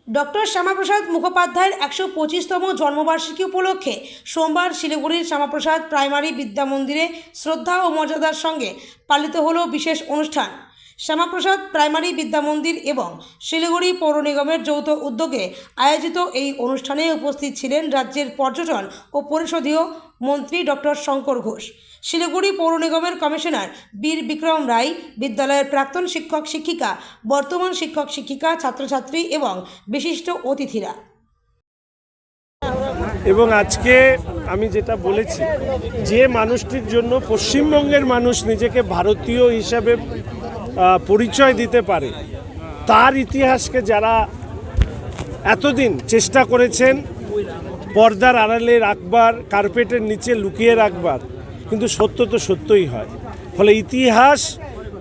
Doctor Shyamaprasad মুখোপাধ্যায়ের ১২৫তম জন্মবার্ষিকী উপলক্ষে সোমবার শিলিগুড়ির শ্যামাপ্রসাদ প্রাইমারি বিদ্যা মন্দিরে শ্রদ্ধা ও মর্যাদার সঙ্গে পালিত হলো বিশেষ অনুষ্ঠান। শ্যামাপ্রসাদ প্রাইমারি বিদ্যা মন্দির এবং শিলিগুড়ি পৌর নিগমের যৌথ উদ্যোগে আয়োজিত এই অনুষ্ঠানে উপস্থিত ছিলেন রাজ্যের পর্যটন ও পরিষদীয় মন্ত্রী ডক্টর শঙ্কর ঘোষ, শিলিগুড়ি পৌর নিগমের কমিশনার বীর বিক্রম রায়, বিদ্যালয়ের প্রাক্তন শিক্ষক শিক্ষিকা, বর্তমান শিক্ষক শিক্ষিকা, ছাত্রছাত্রী এবং বিশিষ্ট অতিথিরা। এবং আজকে আমি যেটা বলেছি, যে মানুষটির জন্য পশ্চিমবঙ্গের মানুষ নিজেকে ভারতীয় হিসাবে পরিচয় দিতে পারে, তার ইতিহাসকে যারা এতদিন চেষ্টা করেছেন পর্দার আড়ালে রাখবার, কার্পেটের নিচে লুকিয়ে রাখবার, কিন্তু সত্য তো সত্যই হয়। ফলে ইতিহাস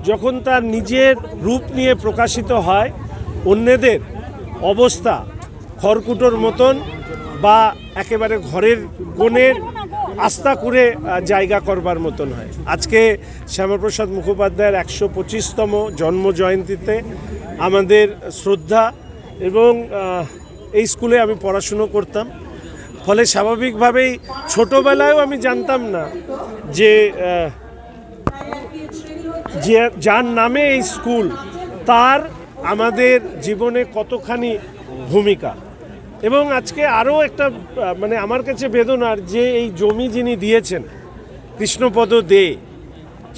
যখন তার নিজের রূপ নিয়ে প্রকাশিত হয়, অন্যদের অবস্থা খড়কুটোর মতন বা একেবারে ঘরের কোণের আস্থা করে জায়গা করবার মতন হয়। আজকে শ্যামাপ্রসাদ মুখোপাধ্যায়ের ১২৫তম জন্মজয়ন্তীতে আমাদের শ্রদ্ধা, এবং এই স্কুলে আমি পড়াশুনো করতাম। ফলে স্বাভাবিকভাবেই ছোটোবেলায়ও আমি জানতাম না যে যার নামে এই স্কুল, তার আমাদের জীবনে কতখানি ভূমিকা। এবং আজকে আরও একটা আমার কাছে বেদনার, যে এই জমি যিনি দিয়েছেন কৃষ্ণপদ দে,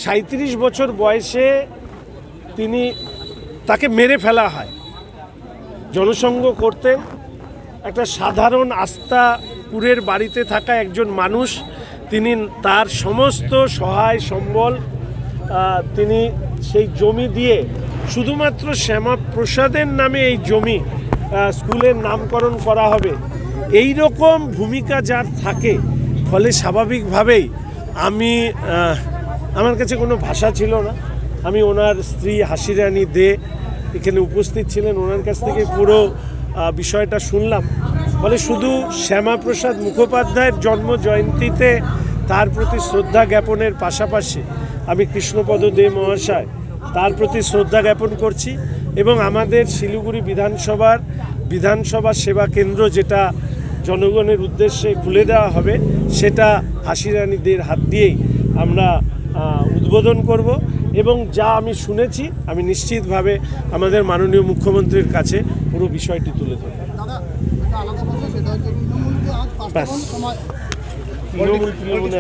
৩৭ বছর বয়সে তাকে মেরে ফেলা হয়। জনসংঘ করতেন, একটা সাধারণ আস্তাপুরের বাড়িতে থাকা একজন মানুষ, তিনি তার সমস্ত সহায় সম্বল তিনি সেই জমি দিয়ে, শুধুমাত্র শ্যামাপ্রসাদের নামে এই জমি স্কুলের নামকরণ করা হবে, এই রকম ভূমিকা যার থাকে, ফলে স্বাভাবিকভাবেই আমার কাছে কোনো ভাষা ছিল না। আমি ওনার স্ত্রী হাসিরানী দে এখানে উপস্থিত ছিলেন, ওনার কাছ থেকে পুরো বিষয়টা শুনলাম। ফলে শুধু শ্যামাপ্রসাদ মুখোপাধ্যায়ের জন্ম জয়ন্তীতে তার প্রতি শ্রদ্ধা জ্ঞাপনের পাশাপাশি আমি কৃষ্ণপদ দে মহাশয়, তার প্রতি শ্রদ্ধা জ্ঞাপন করছি। এবং আমাদের শিলিগুড়ি বিধানসভা সেবা কেন্দ্র, যেটা জনগণের উদ্দেশ্যে খুলে দেওয়া হবে, সেটা হাসিরানীদের হাত দিয়েই আমরা উদ্বোধন করব। এবং যা আমি শুনেছি, আমি নিশ্চিতভাবে আমাদের মাননীয় মুখ্যমন্ত্রীর কাছে পুরো বিষয়টি তুলে ধরব। তৃণমূলে